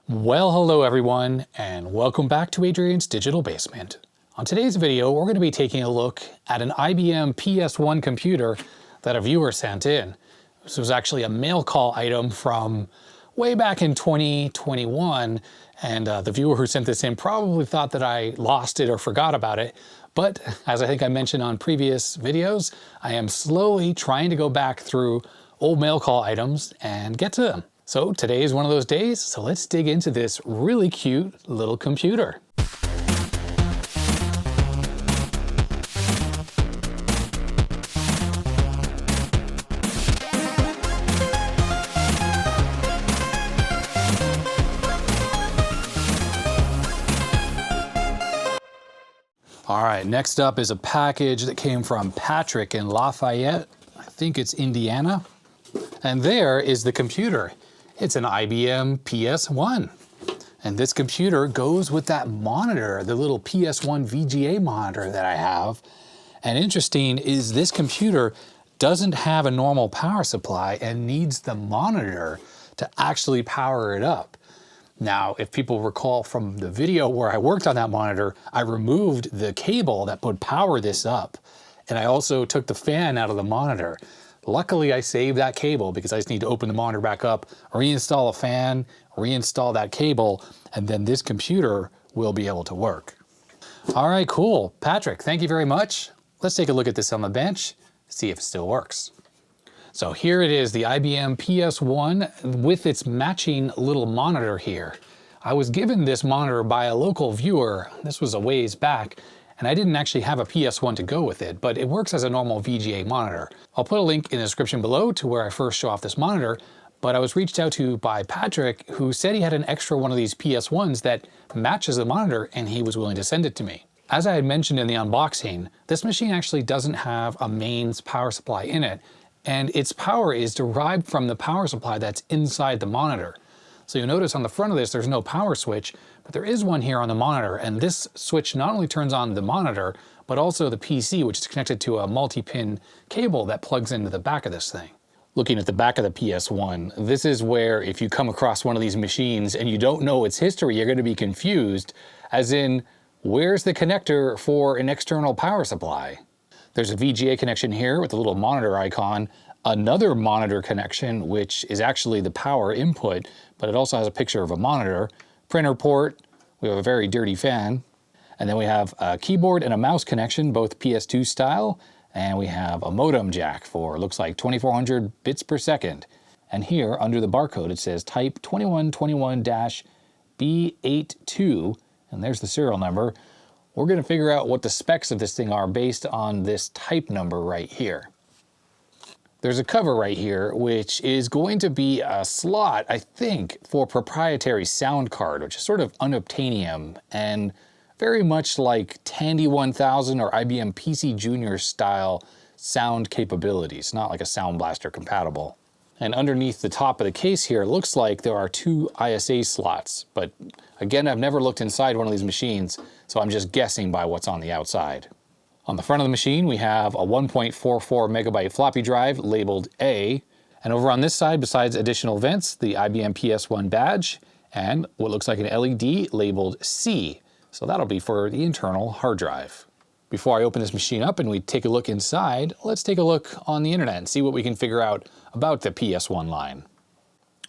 Well, hello everyone, and welcome back to Adrian's Digital Basement. On today's video, we're going to be taking a look at an IBM PS1 computer that a viewer sent in. This was actually a mail call item from way back in 2021, and the viewer who sent this in probably thought that I lost it or forgot about it. But as I think I mentioned on previous videos, I am slowly trying to go back through old mail call items and get to them. So today is one of those days, so let's dig into this really cute little computer. All right, next up is a package that came from Patrick in Lafayette. I think it's Indiana. And there is the computer. It's an IBM PS1. And this computer goes with that monitor, the little PS1 VGA monitor that I have. And interesting is this computer doesn't have a normal power supply and needs the monitor to actually power it up. Now, if people recall from the video where I worked on that monitor, I removed the cable that would power this up. And I also took the fan out of the monitor. Luckily, I saved that cable because I just need to open the monitor back up, reinstall a fan, reinstall that cable, and then this computer will be able to work. All right, cool. Patrick, thank you very much. Let's take a look at this on the bench, see if it still works. So here it is, the IBM PS1 with its matching little monitor here. I was given this monitor by a local viewer. This was a ways back. And I didn't actually have a PS1 to go with it, but it works as a normal VGA monitor. I'll put a link in the description below to where I first show off this monitor, but I was reached out to by Patrick, who said he had an extra one of these PS1s that matches the monitor, and he was willing to send it to me. As I had mentioned in the unboxing, this machine actually doesn't have a mains power supply in it, and its power is derived from the power supply that's inside the monitor. So you'll notice on the front of this, there's no power switch, but there is one here on the monitor, and this switch not only turns on the monitor, but also the PC, which is connected to a multi-pin cable that plugs into the back of this thing. Looking at the back of the PS1, this is where if you come across one of these machines and you don't know its history, you're going to be confused, as in, where's the connector for an external power supply? There's a VGA connection here with a little monitor icon, another monitor connection, which is actually the power input, but it also has a picture of a monitor, printer port, we have a very dirty fan, and then we have a keyboard and a mouse connection, both PS2 style, and we have a modem jack for, looks like 2400 bits per second. And here, under the barcode, it says type 2121-B82, and there's the serial number. We're gonna figure out what the specs of this thing are based on this type number right here. There's a cover right here, which is going to be a slot, I think, for proprietary sound card, which is sort of unobtainium and very much like Tandy 1000 or IBM PCjr style sound capabilities, not like a Sound Blaster compatible. And underneath the top of the case here, it looks like there are two ISA slots, but again, I've never looked inside one of these machines, so I'm just guessing by what's on the outside. On the front of the machine, we have a 1.44 megabyte floppy drive labeled A. And over on this side, besides additional vents, the IBM PS1 badge and what looks like an LED labeled C. So that'll be for the internal hard drive. Before I open this machine up and we take a look inside, let's take a look on the internet and see what we can figure out about the PS1 line.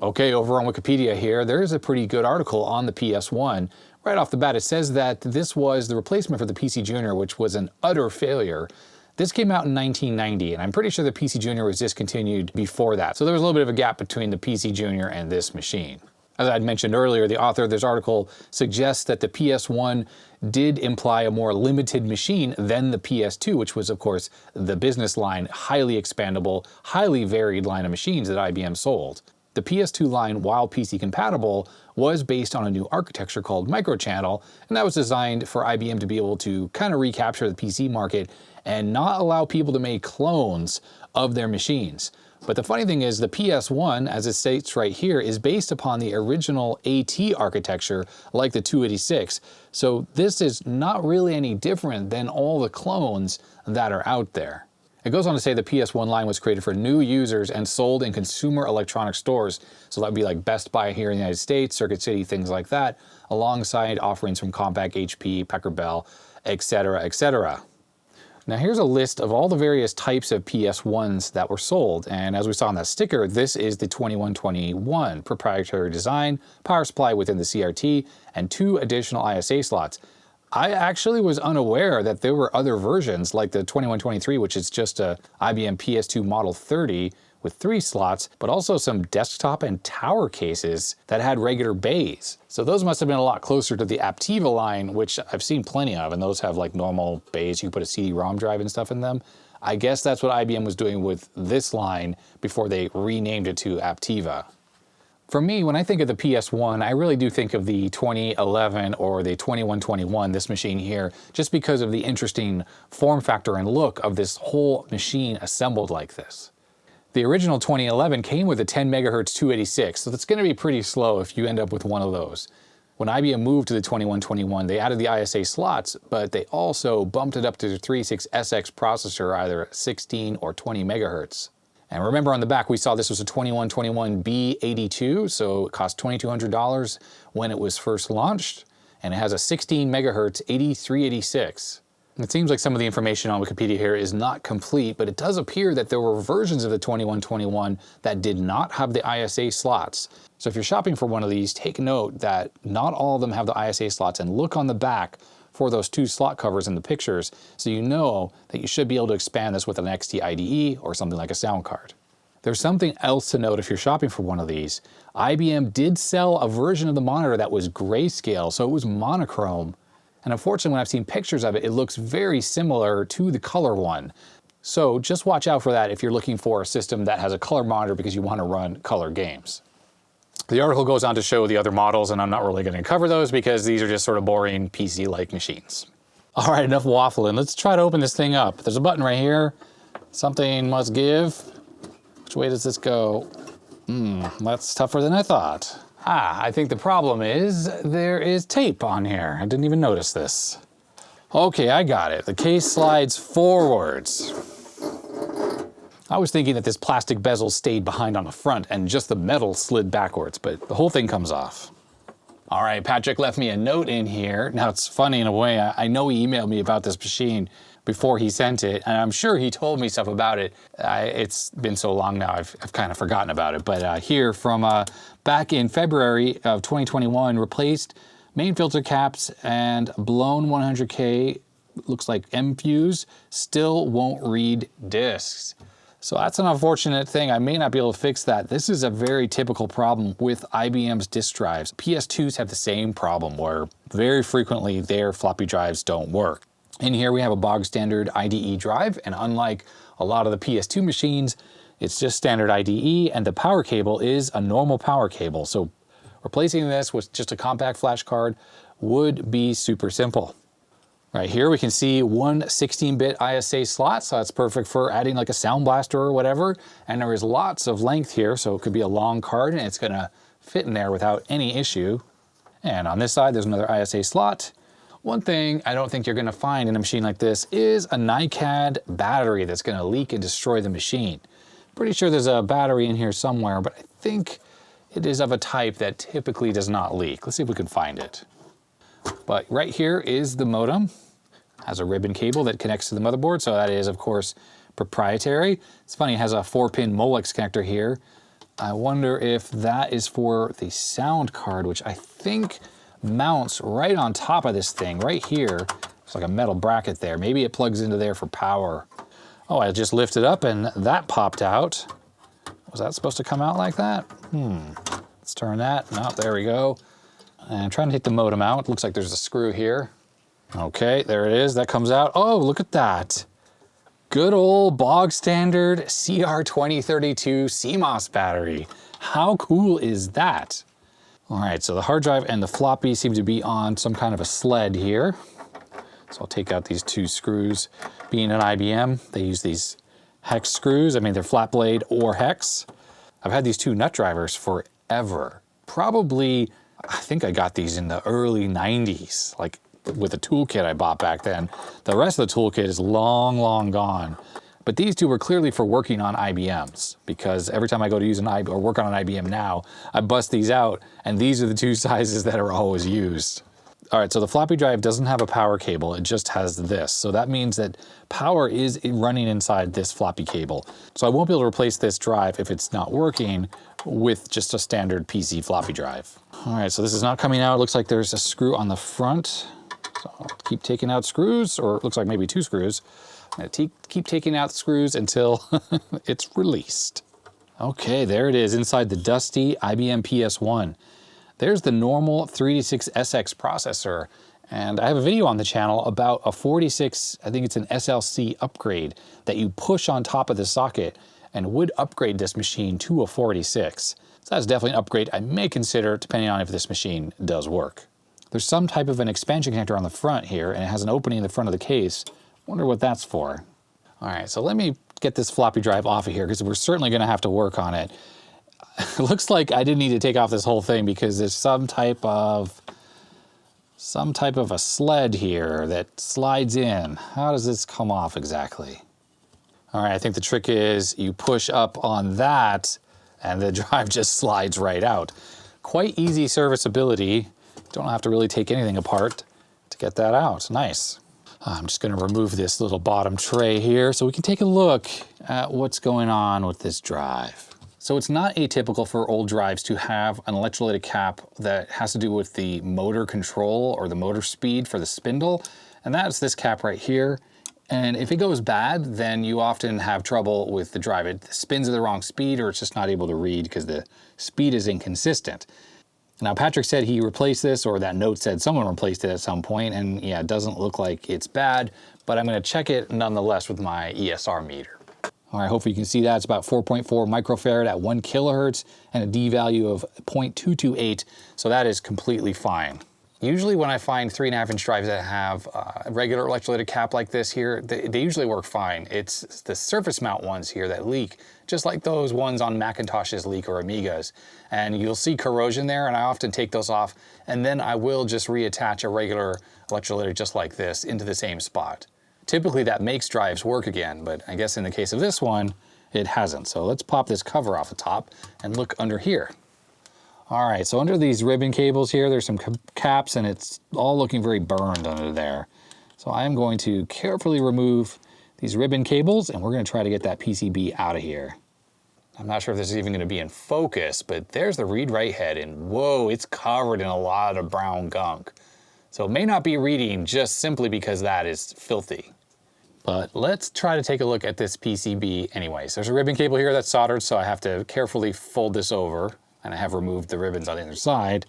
Okay, over on Wikipedia here, there's a pretty good article on the PS1. Right off the bat, it says that this was the replacement for the PCjr, which was an utter failure. This came out in 1990, and I'm pretty sure the PCjr was discontinued before that. So there was a little bit of a gap between the PCjr and this machine. As I'd mentioned earlier, the author of this article suggests that the PS1 did imply a more limited machine than the PS2, which was, of course, the business line, highly expandable, highly varied line of machines that IBM sold. The PS2 line, while PC compatible, was based on a new architecture called microchannel, and that was designed for IBM to be able to kind of recapture the PC market and not allow people to make clones of their machines. But the funny thing is the PS1, as it states right here, is based upon the original AT architecture like the 286. So this is not really any different than all the clones that are out there. It goes on to say the PS1 line was created for new users and sold in consumer electronic stores. So that would be like Best Buy here in the United States, Circuit City, things like that, alongside offerings from Compaq, HP, Packard Bell, etc., etc. Now here's a list of all the various types of PS1s that were sold, and as we saw on that sticker, this is the 2121 proprietary design, power supply within the CRT, and 2 additional ISA slots. I actually was unaware that there were other versions like the 2123, which is just a IBM PS2 Model 30 with 3 slots, but also some desktop and tower cases that had regular bays. So those must have been a lot closer to the Aptiva line, which I've seen plenty of, and those have like normal bays. You can put a CD-ROM drive and stuff in them. I guess that's what IBM was doing with this line before they renamed it to Aptiva. For me, when I think of the PS1, I really do think of the 2011 or the 2121, this machine here, just because of the interesting form factor and look of this whole machine assembled like this. The original 2011 came with a 10 megahertz 286, so that's going to be pretty slow if you end up with one of those. When IBM moved to the 2121, they added the ISA slots, but they also bumped it up to the 36SX processor, either at 16 or 20 megahertz. And remember on the back, we saw this was a 2121B82, so it cost $2,200 when it was first launched, and it has a 16 megahertz 8386. It seems like some of the information on Wikipedia here is not complete, but it does appear that there were versions of the 2121 that did not have the ISA slots. So if you're shopping for one of these, take note that not all of them have the ISA slots, and look on the back for those 2 slot covers in the pictures so you know that you should be able to expand this with an XT IDE or something like a sound card. There's something else to note if you're shopping for one of these. IBM did sell a version of the monitor that was grayscale, so it was monochrome. And unfortunately, when I've seen pictures of it, it looks very similar to the color one. So just watch out for that if you're looking for a system that has a color monitor because you want to run color games. The article goes on to show the other models, and I'm not really going to cover those because these are just sort of boring PC-like machines. All right, enough waffling. Let's try to open this thing up. There's a button right here. Something must give. Which way does this go? That's tougher than I thought. I think the problem is there is tape on here. I didn't even notice this. Okay, I got it. The case slides forwards. I was thinking that this plastic bezel stayed behind on the front and just the metal slid backwards, but the whole thing comes off. All right, Patrick left me a note in here. Now it's funny in a way, I know he emailed me about this machine before he sent it, and I'm sure he told me stuff about it. It's been so long now, I've kind of forgotten about it. But here from back in February of 2021, replaced main filter caps and blown 100K, looks like M fuse, still won't read discs. So that's an unfortunate thing. I may not be able to fix that. This is a very typical problem with IBM's disk drives. PS2s have the same problem where very frequently their floppy drives don't work. In here we have a bog standard IDE drive, and unlike a lot of the PS2 machines, it's just standard IDE, and the power cable is a normal power cable. So replacing this with just a compact flash card would be super simple. Right here we can see one 16-bit ISA slot, so that's perfect for adding like a sound blaster or whatever. And there is lots of length here, so it could be a long card and it's gonna fit in there without any issue. And on this side, there's another ISA slot. One thing I don't think you're gonna find in a machine like this is a NiCad battery that's gonna leak and destroy the machine. Pretty sure there's a battery in here somewhere, but I think it is of a type that typically does not leak. Let's see if we can find it. But right here is the modem. Has a ribbon cable that connects to the motherboard, so that is, of course, proprietary. It's funny, it has a 4-pin Molex connector here. I wonder if that is for the sound card, which I think mounts right on top of this thing, right here. It's like a metal bracket there. Maybe it plugs into there for power. Oh, I just lifted up and that popped out. Was that supposed to come out like that? Let's turn that. No, there we go. And I'm trying to hit the modem out. Looks like there's a screw here. Okay, there it is. That comes out. Oh, look at that. Good old bog standard CR2032 CMOS battery. How cool is that? All right, so the hard drive and the floppy seem to be on some kind of a sled here. So I'll take out these 2 screws. Being an IBM, they use these hex screws. I mean, they're flat blade or hex. I've had these 2 nut drivers forever. Probably, I think I got these in the early 90s, like with a toolkit I bought back then. The rest of the toolkit is long, long gone. But these two were clearly for working on IBMs, because every time I go to use an IBM or work on an IBM now, I bust these out, and these are the two sizes that are always used. All right, so the floppy drive doesn't have a power cable, it just has this. So that means that power is running inside this floppy cable. So I won't be able to replace this drive if it's not working with just a standard PC floppy drive. All right, so this is not coming out. It looks like there's a screw on the front. So I'll keep taking out screws, or it looks like maybe 2 screws. I'm gonna keep taking out screws until it's released. Okay, there it is inside the dusty IBM PS1. There's the normal 386SX processor, and I have a video on the channel about a 46, I think it's an SLC upgrade that you push on top of the socket and would upgrade this machine to a 46. So that's definitely an upgrade I may consider depending on if this machine does work. There's some type of an expansion connector on the front here, and it has an opening in the front of the case. Wonder what that's for. All right, so let me get this floppy drive off of here because we're certainly gonna have to work on it. It looks like I didn't need to take off this whole thing because there's some type of a sled here that slides in. How does this come off exactly? All right, I think the trick is you push up on that and the drive just slides right out. Quite easy serviceability. Don't have to really take anything apart to get that out. Nice. I'm just gonna remove this little bottom tray here so we can take a look at what's going on with this drive. So it's not atypical for old drives to have an electrolytic cap that has to do with the motor control or the motor speed for the spindle. And that's this cap right here. And if it goes bad, then you often have trouble with the drive. It spins at the wrong speed or it's just not able to read because the speed is inconsistent. Now, Patrick said he replaced this, or that note said someone replaced it at some point, and yeah, it doesn't look like it's bad, but I'm gonna check it nonetheless with my ESR meter. All right, hopefully you can see that. It's about 4.4 microfarad at 1 kilohertz and a D value of 0.228, so that is completely fine. Usually when I find 3.5-inch drives that have a regular electrolytic cap like this here, they usually work fine. It's the surface mount ones here that leak, just like those ones on Macintoshes leak or Amigas. And you'll see corrosion there, and I often take those off, and then I will just reattach a regular electrolytic just like this into the same spot. Typically that makes drives work again, but I guess in the case of this one, it hasn't. So let's pop this cover off the top and look under here. All right, so under these ribbon cables here, there's some caps and it's all looking very burned under there. So I'm going to carefully remove these ribbon cables and we're gonna try to get that PCB out of here. I'm not sure if this is even gonna be in focus, but there's the read-write head and whoa, it's covered in a lot of brown gunk. So it may not be reading just simply because that is filthy. But let's try to take a look at this PCB anyways. There's a ribbon cable here that's soldered, so I have to carefully fold this over. And I have removed the ribbons on the other side.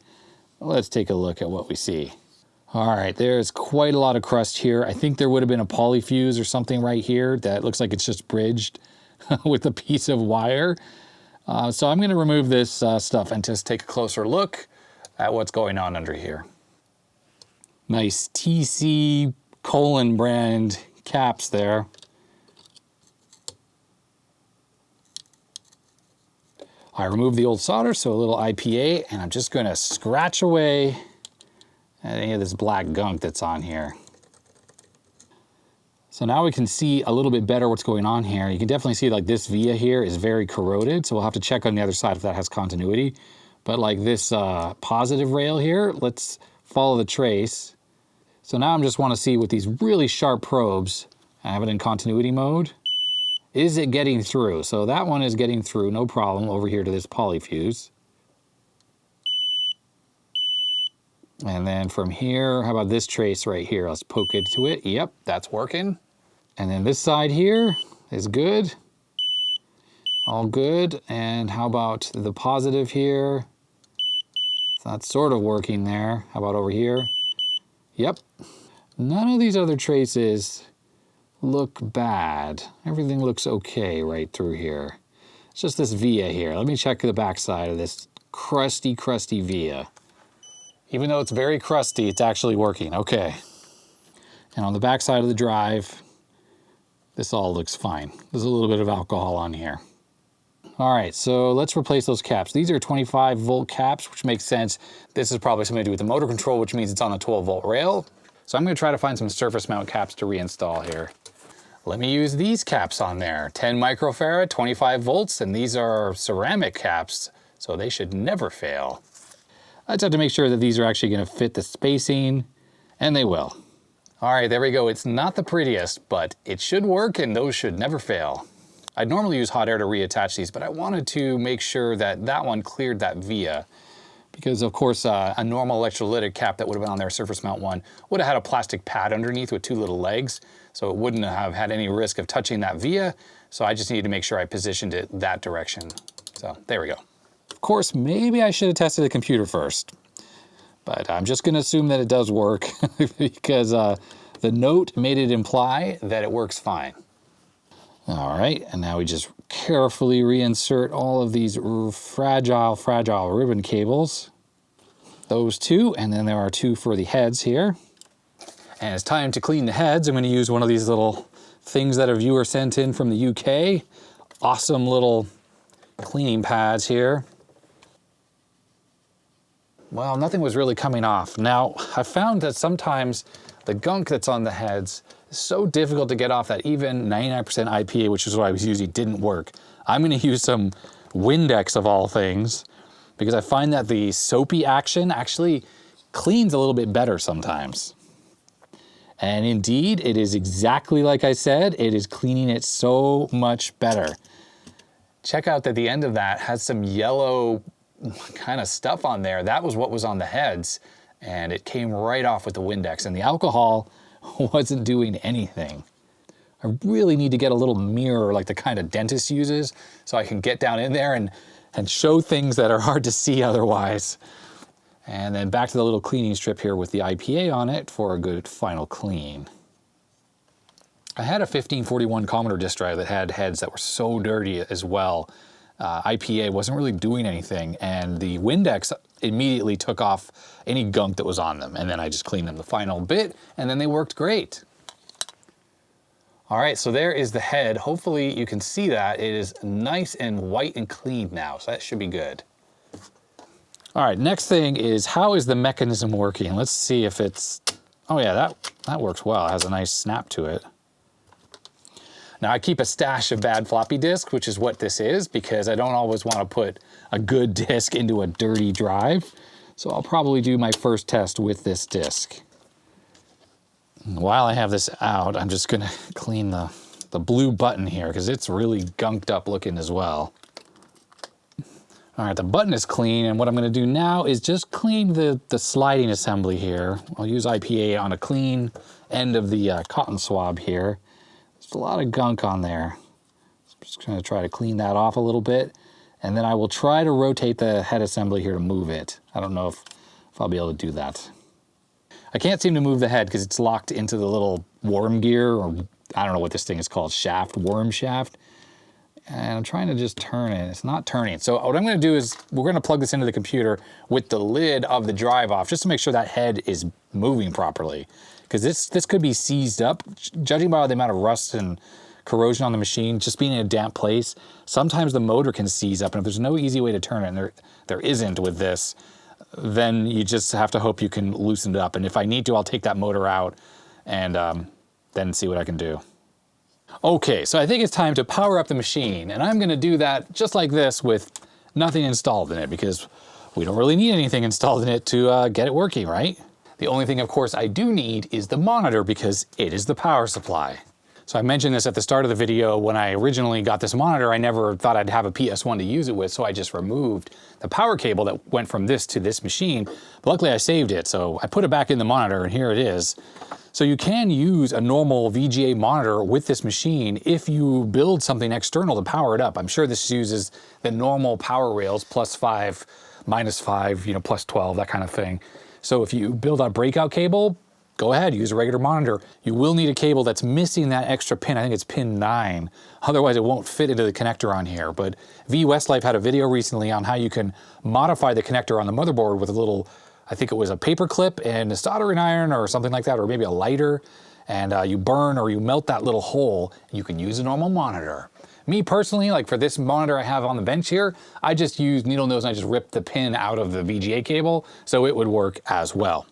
Let's take a look at what we see. All right, there's quite a lot of crust here. I think there would have been a polyfuse or something right here that looks like it's just bridged with a piece of wire. So I'm gonna remove this stuff and just take a closer look at what's going on under here. Nice TC colon brand caps there. I removed the old solder, so a little IPA, and I'm just gonna scratch away at any of this black gunk that's on here. So now we can see a little bit better what's going on here. You can definitely see like this via here is very corroded, so we'll have to check on the other side if that has continuity. But like this positive rail here, let's follow the trace. So now I just wanna see with these really sharp probes, I have it in continuity mode. Is it getting through? So that one is getting through, no problem, over here to this polyfuse. And then from here, how about this trace right here? Let's poke into it. Yep, that's working. And then this side here is good. All good. And how about the positive here? So that's sort of working there. How about over here? Yep. None of these other traces look bad. Everything looks okay right through here. It's just this via here. Let me check the back side of this crusty via. Even though it's very crusty, it's actually working. Okay. And on the back side of the drive, this all looks fine. There's a little bit of alcohol on here. All right, so let's replace those caps. These are 25 volt caps, which makes sense. This is probably something to do with the motor control, which means it's on a 12 volt rail. So I'm gonna try to find some surface mount caps to reinstall here. let me use these caps on there. 10 microfarad, 25 volts, and these are ceramic caps, so they should never fail. I just have to make sure that these are actually going to fit the spacing, and they will. All right, there we go. It's not the prettiest, but it should work, and those should never fail. I'd normally use hot air to reattach these, but I wanted to make sure that that one cleared that via, because of course a normal electrolytic cap that would have been on their surface mount one would have had a plastic pad underneath with 2 little legs, so it wouldn't have had any risk of touching that via, so I just needed to make sure I positioned it that direction. So there we go. Of course, maybe I should have tested the computer first, but I'm just gonna assume that it does work because the note made it imply that it works fine. All right, and now we just carefully reinsert all of these fragile ribbon cables. Those 2, and then there are 2 for the heads here. And it's time to clean the heads. I'm gonna use one of these little things that a viewer sent in from the UK. Awesome little cleaning pads here. Well, nothing was really coming off. Now, I found that sometimes the gunk that's on the heads is so difficult to get off that even 99% IPA, which is what I was using, didn't work. I'm gonna use some Windex of all things, because I find that the soapy action actually cleans a little bit better sometimes. And indeed, it is exactly like I said, it is cleaning it so much better. Check out that the end of that has some yellow kind of stuff on there. That was what was on the heads, and it came right off with the Windex, and the alcohol wasn't doing anything. I really need to get a little mirror like the kind a dentist uses so I can get down in there and show things that are hard to see otherwise. And then back to the little cleaning strip here with the IPA on it for a good final clean. I had a 1541 Commodore disk drive that had heads that were so dirty as well. IPA wasn't really doing anything, and the Windex immediately took off any gunk that was on them, and then I just cleaned them the final bit, and then they worked great. All right, so there is the head. Hopefully you can see that. It is nice and white and clean now, so that should be good. All right, next thing is, how is the mechanism working? Let's see if it's, oh yeah, that works well. It has a nice snap to it. Now I keep a stash of bad floppy disks, which is what this is, because I don't always want to put a good disk into a dirty drive. So I'll probably do my first test with this disk. While I have this out, I'm just gonna clean the blue button here, because it's really gunked up looking as well. All right, the button is clean, and what I'm gonna do now is just clean the sliding assembly here. I'll use IPA on a clean end of the cotton swab here. There's a lot of gunk on there. So I'm just gonna try to clean that off a little bit, and then I will try to rotate the head assembly here to move it. I don't know if I'll be able to do that. I can't seem to move the head because it's locked into the little worm gear, or I don't know what this thing is called, worm shaft. And I'm trying to just turn it. It's not turning. So what I'm gonna do is we're gonna plug this into the computer with the lid of the drive off, just to make sure that head is moving properly. Because this could be seized up. Judging by the amount of rust and corrosion on the machine, just being in a damp place, sometimes the motor can seize up, and if there's no easy way to turn it, and there isn't with this, then you just have to hope you can loosen it up. And if I need to, I'll take that motor out and then see what I can do. Okay, so I think it's time to power up the machine, and I'm gonna do that just like this with nothing installed in it, because we don't really need anything installed in it to get it working, right? The only thing, of course, I do need is the monitor, because it is the power supply. So I mentioned this at the start of the video. When I originally got this monitor, I never thought I'd have a PS1 to use it with, so I just removed the power cable that went from this to this machine. But luckily I saved it, so I put it back in the monitor, and here it is. So you can use a normal VGA monitor with this machine if you build something external to power it up. I'm sure this uses the normal power rails, +5, -5, +12, that kind of thing. So if you build a breakout cable, go ahead, use a regular monitor. You will need a cable that's missing that extra pin. I think it's pin 9. Otherwise it won't fit into the connector on here. But V Westlife had a video recently on how you can modify the connector on the motherboard with a little, I think it was a paper clip and a soldering iron or something like that, or maybe a lighter, and you burn or you melt that little hole. You can use a normal monitor. Me personally, like for this monitor I have on the bench here, I just use needle nose and I just ripped the pin out of the VGA cable, so it would work as well.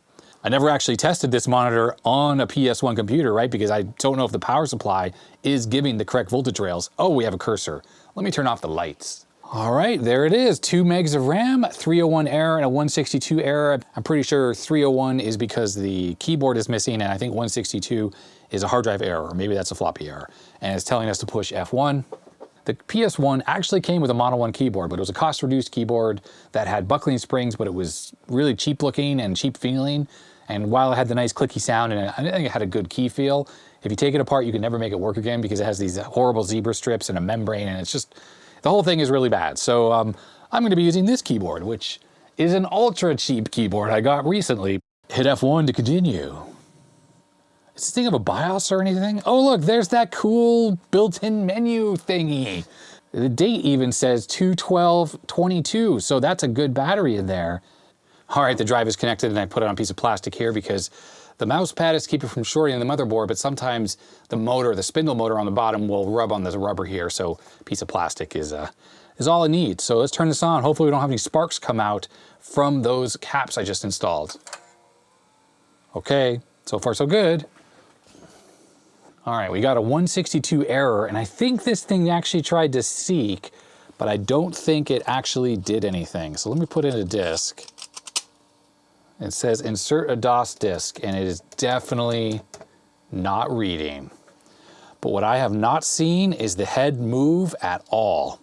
I never actually tested this monitor on a PS1 computer, right? Because I don't know if the power supply is giving the correct voltage rails. Oh, we have a cursor. Let me turn off the lights. All right, there it is. 2 megs of RAM, 301 error, and a 162 error. I'm pretty sure 301 is because the keyboard is missing, and I think 162 is a hard drive error, or maybe that's a floppy error. And it's telling us to push F1. The PS1 actually came with a Model 1 keyboard, but it was a cost-reduced keyboard that had buckling springs, but it was really cheap looking and cheap feeling. And while it had the nice clicky sound and I think it had a good key feel, if you take it apart, you can never make it work again because it has these horrible zebra strips and a membrane, and it's just, the whole thing is really bad. So I'm gonna be using this keyboard, which is an ultra cheap keyboard I got recently. Hit F1 to continue. Is this thing of a BIOS or anything? Oh look, there's that cool built-in menu thingy. The date even says 2/12/22, so that's a good battery in there. All right, the drive is connected and I put it on a piece of plastic here because the mouse pad is to keep it from shorting the motherboard, but sometimes the motor, the spindle motor on the bottom will rub on this rubber here, so a piece of plastic is all I need. So let's turn this on. Hopefully we don't have any sparks come out from those caps I just installed. Okay, so far so good. All right, we got a 162 error, and I think this thing actually tried to seek, but I don't think it actually did anything. So let me put in a disk. It says insert a DOS disk, and it is definitely not reading. But what I have not seen is the head move at all.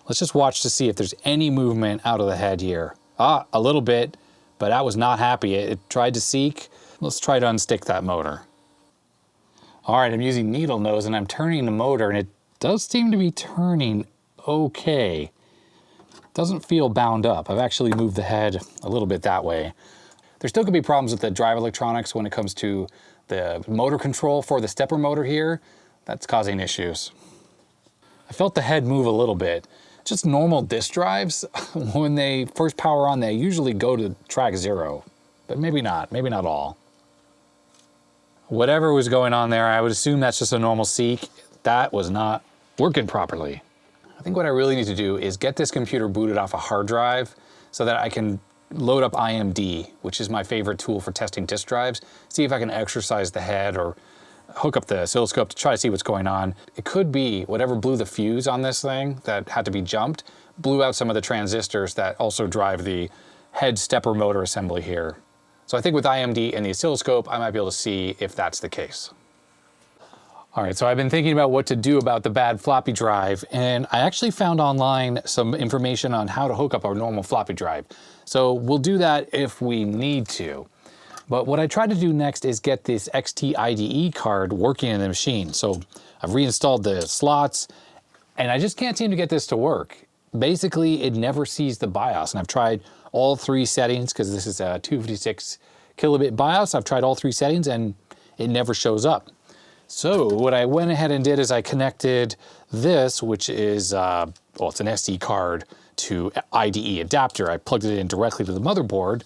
Let's just watch to see if there's any movement out of the head here. Ah, a little bit, but that was not happy. It tried to seek. Let's try to unstick that motor. All right, I'm using needle nose and I'm turning the motor, and it does seem to be turning okay. Doesn't feel bound up. I've actually moved the head a little bit that way. There still could be problems with the drive electronics when it comes to the motor control for the stepper motor here. That's causing issues. I felt the head move a little bit. Just normal disk drives, when they first power on, they usually go to track 0, but maybe not all. Whatever was going on there, I would assume that's just a normal seek. That was not working properly. I think what I really need to do is get this computer booted off a hard drive so that I can load up IMD, which is my favorite tool for testing disk drives, see if I can exercise the head or hook up the oscilloscope to try to see what's going on. It could be whatever blew the fuse on this thing that had to be jumped, blew out some of the transistors that also drive the head stepper motor assembly here. So I think with IMD and the oscilloscope, I might be able to see if that's the case. All right, so I've been thinking about what to do about the bad floppy drive, and I actually found online some information on how to hook up our normal floppy drive. So we'll do that if we need to. But what I tried to do next is get this XT IDE card working in the machine. So I've reinstalled the slots, and I just can't seem to get this to work. Basically, it never sees the BIOS, and I've tried all 3 settings because this is a 256 kilobit BIOS. I've tried all 3 settings and it never shows up. So what I went ahead and did is I connected this, which is, well, it's an SD card to IDE adapter. I plugged it in directly to the motherboard.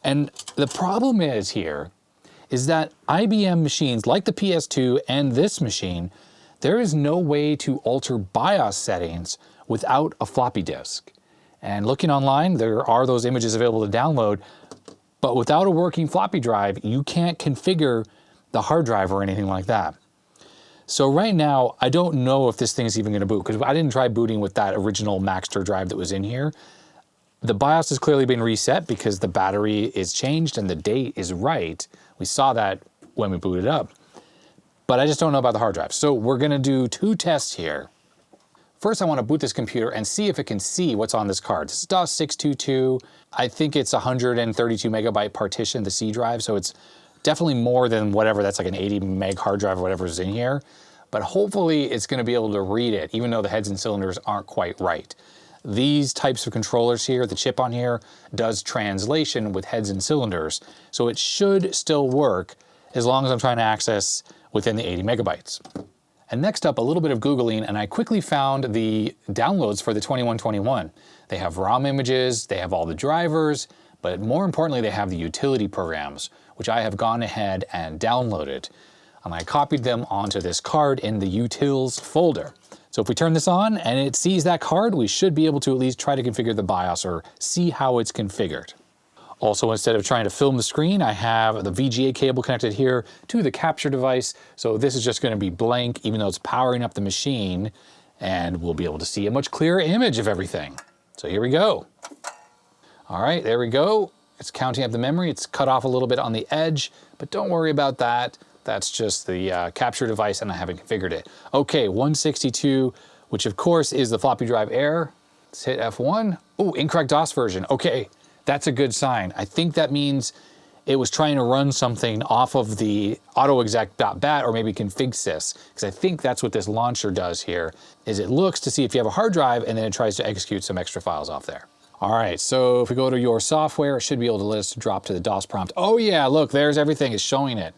And the problem is here is that IBM machines like the PS2 and this machine, there is no way to alter BIOS settings without a floppy disk. And looking online, there are those images available to download, but without a working floppy drive, you can't configure the hard drive or anything like that. So right now, I don't know if this thing's even gonna boot, because I didn't try booting with that original Maxter drive that was in here. The BIOS has clearly been reset because the battery is changed and the date is right. We saw that when we booted up, but I just don't know about the hard drive. So we're gonna do 2 tests here. First, I want to boot this computer and see if it can see what's on this card. This is DOS 622. I think it's 132 megabyte partition, the C drive, so it's definitely more than whatever, that's like an 80 meg hard drive or whatever is in here. But hopefully it's going to be able to read it, even though the heads and cylinders aren't quite right. These types of controllers here, the chip on here, does translation with heads and cylinders, so it should still work as long as I'm trying to access within the 80 megabytes. And next up, a little bit of Googling, and I quickly found the downloads for the 2121. They have ROM images, they have all the drivers, but more importantly, they have the utility programs, which I have gone ahead and downloaded. And I copied them onto this card in the utils folder. So if we turn this on and it sees that card, we should be able to at least try to configure the BIOS or see how it's configured. Also, instead of trying to film the screen, I have the VGA cable connected here to the capture device. So this is just going to be blank, even though it's powering up the machine, and we'll be able to see a much clearer image of everything. So here we go. All right, there we go. It's counting up the memory. It's cut off a little bit on the edge, but don't worry about that. That's just the capture device, and I haven't configured it. Okay, 162, which of course is the floppy drive error. Let's hit F1. Oh, incorrect DOS version. Okay. That's a good sign. I think that means it was trying to run something off of the autoexec.bat or maybe configsys, because I think that's what this launcher does here, is it looks to see if you have a hard drive and then it tries to execute some extra files off there. All right, so if we go to your software, it should be able to let us drop to the DOS prompt. Oh yeah, look, there's everything, it's showing it.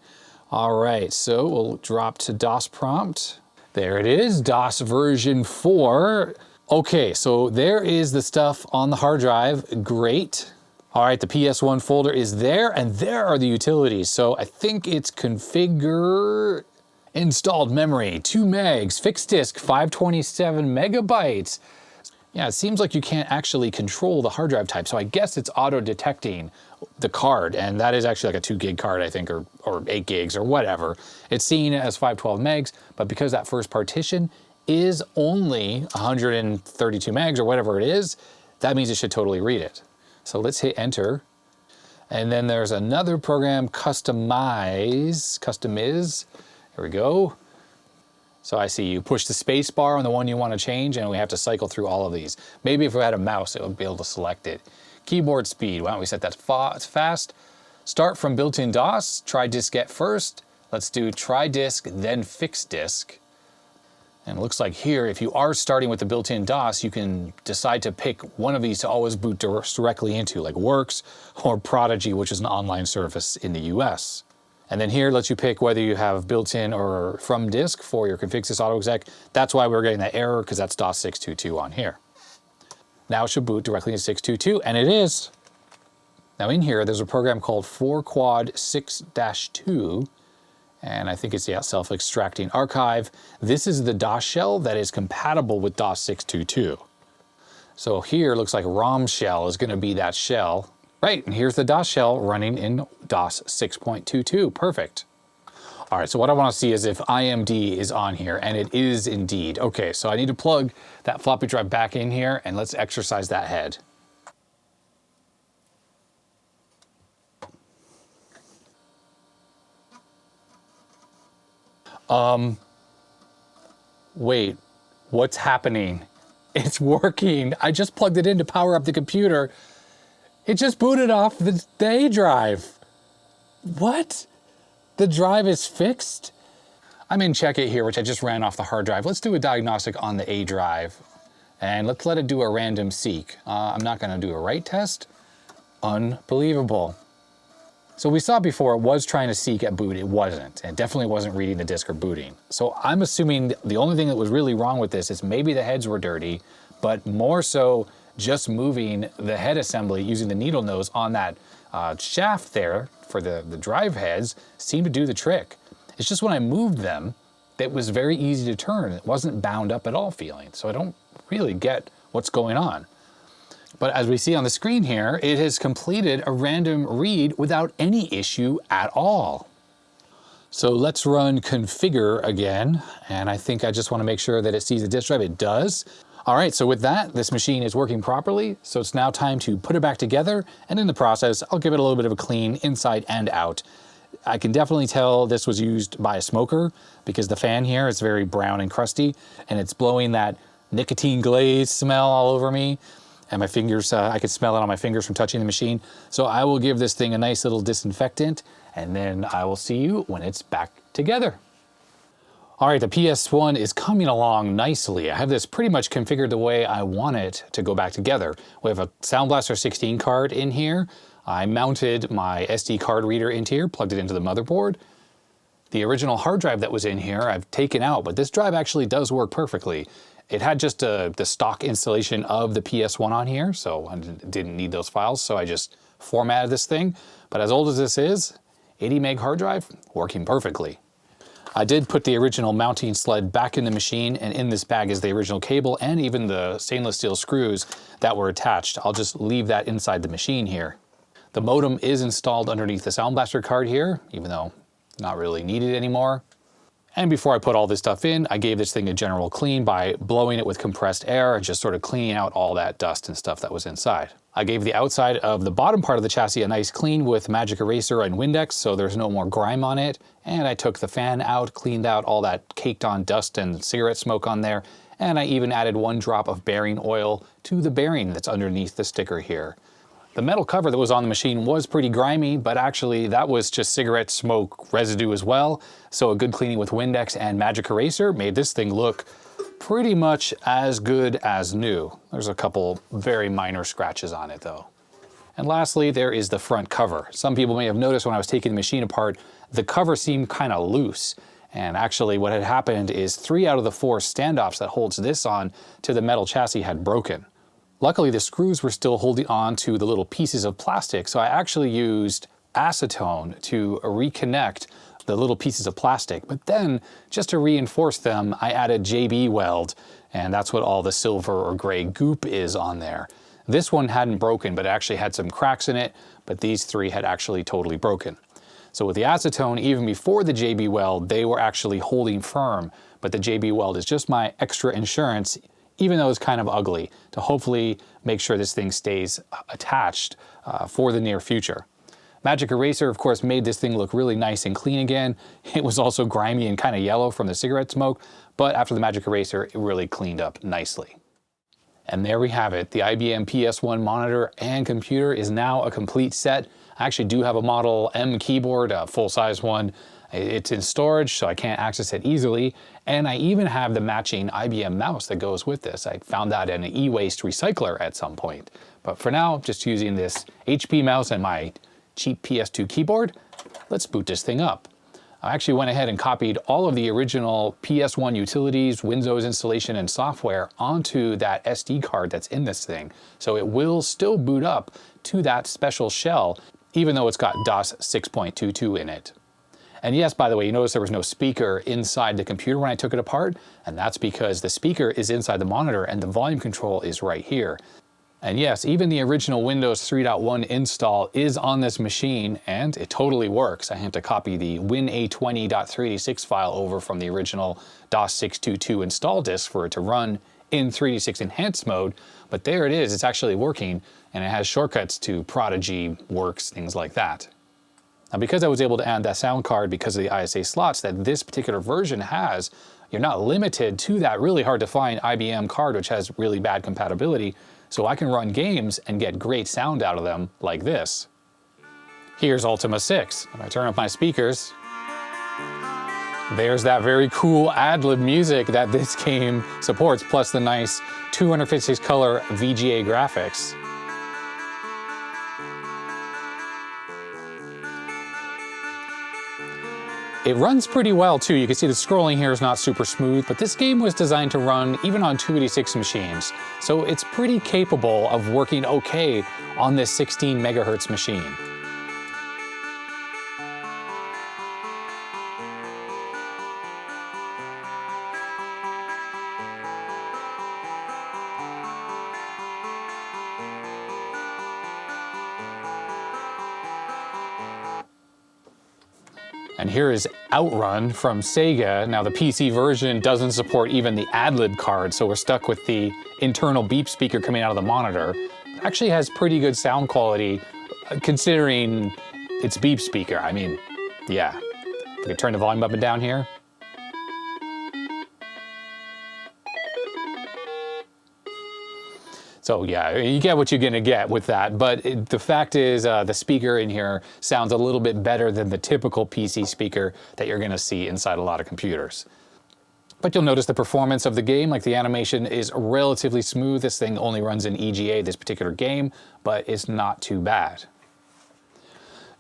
All right, so we'll drop to DOS prompt. There it is, DOS version 4. Okay, so there is the stuff on the hard drive, great. All right, the PS1 folder is there, and there are the utilities. So I think it's configure, installed memory, 2 megs, fixed disk, 527 megabytes. Yeah, it seems like you can't actually control the hard drive type. So I guess it's auto detecting the card, and that is actually like a 2 gig card, I think, or 8 gigs or whatever. It's seeing it as 512 megs, but because that first partition is only 132 megs or whatever it is, that means it should totally read it. So let's hit enter. And then there's another program, customize. Here we go. So I see you push the space bar on the one you want to change, and we have to cycle through all of these. Maybe if we had a mouse, it would be able to select it. Keyboard speed, why don't we set that fast? Start from built-in DOS, try diskette first. Let's do try disk, then fix disk. And it looks like here, if you are starting with the built-in DOS, you can decide to pick one of these to always boot directly into, like Works or Prodigy, which is an online service in the US. And then here lets you pick whether you have built-in or from disk for your configsys autoexec. That's why we're getting that error, because that's DOS 622 on here. Now it should boot directly into 622, and it is. Now in here, there's a program called 4quad 6-2, and I think it's the self-extracting archive. This is the DOS shell that is compatible with DOS 622. So here looks like ROM shell is going to be that shell. Right, and here's the DOS shell running in DOS 6.22. Perfect. All right, so what I want to see is if IMD is on here, and it is indeed. Okay, so I need to plug that floppy drive back in here, and let's exercise that head. Wait, what's happening? It's working. I just plugged it in to power up the computer. It just booted off the A drive. What? The drive is fixed? I'm in Check It here, which I just ran off the hard drive. Let's do a diagnostic on the A drive. And let's let it do a random seek. I'm not gonna do a write test. Unbelievable. So we saw before it was trying to seek at boot, it wasn't. It definitely wasn't reading the disk or booting. So I'm assuming the only thing that was really wrong with this is maybe the heads were dirty, but more so just moving the head assembly using the needle nose on that shaft there for the drive heads seemed to do the trick. It's just when I moved them, it was very easy to turn. It wasn't bound up at all feeling. So I don't really get what's going on. But as we see on the screen here, it has completed a random read without any issue at all. So let's run configure again. And I think I just want to make sure that it sees the disk drive. It does. All right, so with that, this machine is working properly. So it's now time to put it back together. And in the process, I'll give it a little bit of a clean inside and out. I can definitely tell this was used by a smoker because the fan here is very brown and crusty and it's blowing that nicotine glaze smell all over me. And my fingers, I could smell it on my fingers from touching the machine. So I will give this thing a nice little disinfectant and then I will see you when it's back together. All right, the PS1 is coming along nicely. I have this pretty much configured the way I want it to go back together. We have a Sound Blaster 16 card in here. I mounted my SD card reader into here, plugged it into the motherboard. The original hard drive that was in here I've taken out, but this drive actually does work perfectly. It had just the stock installation of the PS1 on here, so I didn't need those files, so I just formatted this thing. But as old as this is, 80 meg hard drive, working perfectly. I did put the original mounting sled back in the machine, and in this bag is the original cable and even the stainless steel screws that were attached. I'll just leave that inside the machine here. The modem is installed underneath the Sound Blaster card here, even though not really needed anymore. And before I put all this stuff in, I gave this thing a general clean by blowing it with compressed air and just sort of cleaning out all that dust and stuff that was inside. I gave the outside of the bottom part of the chassis a nice clean with Magic Eraser and Windex so there's no more grime on it. And I took the fan out, cleaned out all that caked on dust and cigarette smoke on there. And I even added 1 drop of bearing oil to the bearing that's underneath the sticker here. The metal cover that was on the machine was pretty grimy, but actually that was just cigarette smoke residue as well. So a good cleaning with Windex and Magic Eraser made this thing look pretty much as good as new. There's a couple very minor scratches on it though. And lastly, there is the front cover. Some people may have noticed when I was taking the machine apart, the cover seemed kind of loose. And actually what had happened is 3 out of the 4 standoffs that holds this on to the metal chassis had broken. Luckily, the screws were still holding on to the little pieces of plastic, so I actually used acetone to reconnect the little pieces of plastic. But then, just to reinforce them, I added JB Weld, and that's what all the silver or gray goop is on there. This one hadn't broken, but it actually had some cracks in it, but these 3 had actually totally broken. So with the acetone, even before the JB Weld, they were actually holding firm, but the JB Weld is just my extra insurance, even though it's kind of ugly, to hopefully make sure this thing stays attached for the near future. Magic Eraser, of course, made this thing look really nice and clean again. It was also grimy and kind of yellow from the cigarette smoke, but after the Magic Eraser, it really cleaned up nicely. And there we have it. The IBM PS1 monitor and computer is now a complete set. I actually do have a Model M keyboard, a full-size one. It's in storage, so I can't access it easily. And I even have the matching IBM mouse that goes with this. I found that in an e-waste recycler at some point. But for now, just using this HP mouse and my cheap PS2 keyboard, let's boot this thing up. I actually went ahead and copied all of the original PS1 utilities, Windows installation, and software onto that SD card that's in this thing. So it will still boot up to that special shell, even though it's got DOS 6.22 in it. And yes, by the way, you notice there was no speaker inside the computer when I took it apart, and that's because the speaker is inside the monitor and the volume control is right here. And yes, even the original Windows 3.1 install is on this machine, and it totally works. I had to copy the win-a20.386 file over from the original DOS 6.22 install disk for it to run in 386 enhanced mode, but there it is, it's actually working, and it has shortcuts to Prodigy, Works, things like that. Now, because I was able to add that sound card because of the ISA slots that this particular version has, you're not limited to that really hard to find IBM card, which has really bad compatibility. So I can run games and get great sound out of them like this. Here's Ultima 6. If I turn up my speakers, there's that very cool ad-lib music that this game supports, plus the nice 256 color VGA graphics. It runs pretty well too. You can see the scrolling here is not super smooth, but this game was designed to run even on 286 machines. So it's pretty capable of working okay on this 16 megahertz machine. And here is Outrun from Sega. Now the PC version doesn't support even the ad-lib card, so we're stuck with the internal beep speaker coming out of the monitor. It actually has pretty good sound quality considering its beep speaker. I mean, yeah. We can turn the volume up and down here. So yeah, you get what you're gonna get with that, but the fact is the speaker in here sounds a little bit better than the typical PC speaker that you're gonna see inside a lot of computers. But you'll notice the performance of the game, like the animation is relatively smooth. This thing only runs in EGA, this particular game, but it's not too bad.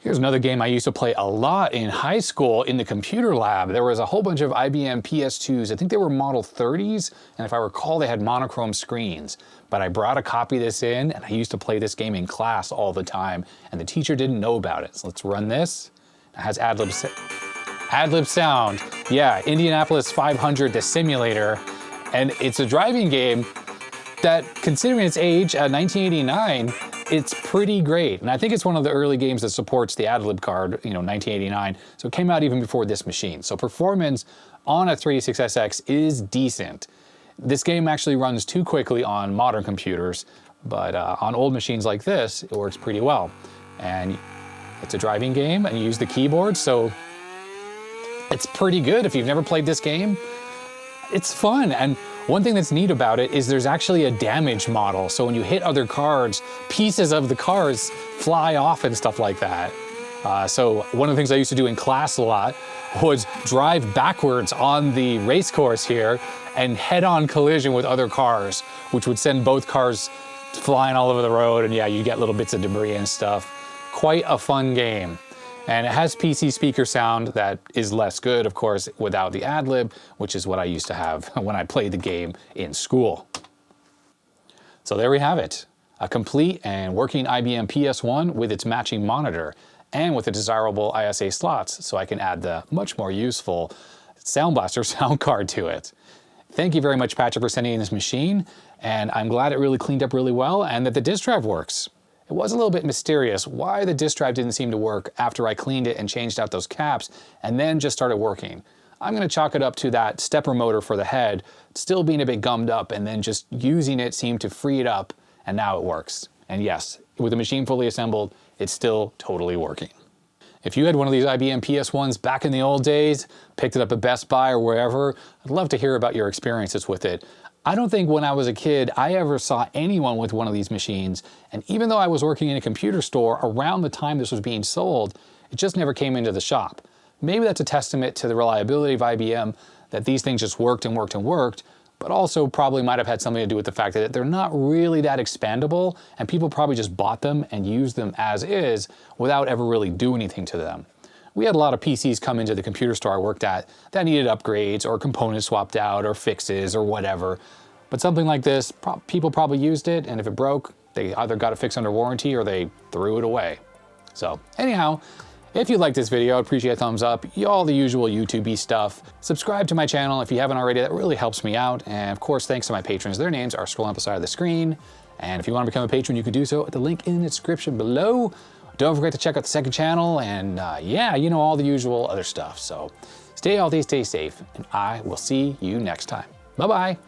Here's another game I used to play a lot in high school in the computer lab. There was a whole bunch of IBM PS2s. I think they were Model 30s, and if I recall, they had monochrome screens. But I brought a copy of this in, and I used to play this game in class all the time, and the teacher didn't know about it. So let's run this. It has ad-lib sound. Yeah, Indianapolis 500, the simulator. And it's a driving game that, considering its age, 1989, it's pretty great. And I think it's one of the early games that supports the ad-lib card, 1989. So it came out even before this machine. So performance on a 386SX is decent. This game actually runs too quickly on modern computers, but on old machines like this, it works pretty well. And it's a driving game and you use the keyboard, so it's pretty good if you've never played this game. It's fun, and one thing that's neat about it is there's actually a damage model. So when you hit other cards, pieces of the cards fly off and stuff like that. So one of the things I used to do in class a lot was drive backwards on the race course here and head-on collision with other cars, which would send both cars flying all over the road, and yeah, you get little bits of debris and stuff. Quite a fun game. And it has PC speaker sound that is less good, of course, without the ad-lib, which is what I used to have when I played the game in school. So there we have it. A complete and working IBM PS1 with its matching monitor and with the desirable ISA slots, so I can add the much more useful Sound Blaster sound card to it. Thank you very much, Patrick, for sending in this machine, and I'm glad it really cleaned up really well and that the disk drive works. It was a little bit mysterious why the disk drive didn't seem to work after I cleaned it and changed out those caps and then just started working. I'm going to chalk it up to that stepper motor for the head still being a bit gummed up, and then just using it seemed to free it up, and now it works. And yes, with the machine fully assembled, it's still totally working. If you had one of these IBM PS1s back in the old days, picked it up at Best Buy or wherever, I'd love to hear about your experiences with it. I don't think when I was a kid I ever saw anyone with one of these machines, and even though I was working in a computer store around the time this was being sold, it just never came into the shop. Maybe that's a testament to the reliability of IBM, that these things just worked and worked and worked, but also probably might have had something to do with the fact that they're not really that expandable, and people probably just bought them and used them as is without ever really doing anything to them. We had a lot of PCs come into the computer store I worked at that needed upgrades or components swapped out or fixes or whatever. But something like this, people probably used it, and if it broke, they either got it fixed under warranty or they threw it away. So anyhow, if you liked this video, I'd appreciate a thumbs up, all the usual YouTube-y stuff. Subscribe to my channel if you haven't already, that really helps me out. And of course, thanks to my patrons, their names are scrolling up the side of the screen. And if you want to become a patron, you can do so at the link in the description below. Don't forget to check out the second channel, and yeah, all the usual other stuff. So stay healthy, stay safe, and I will see you next time. Bye-bye.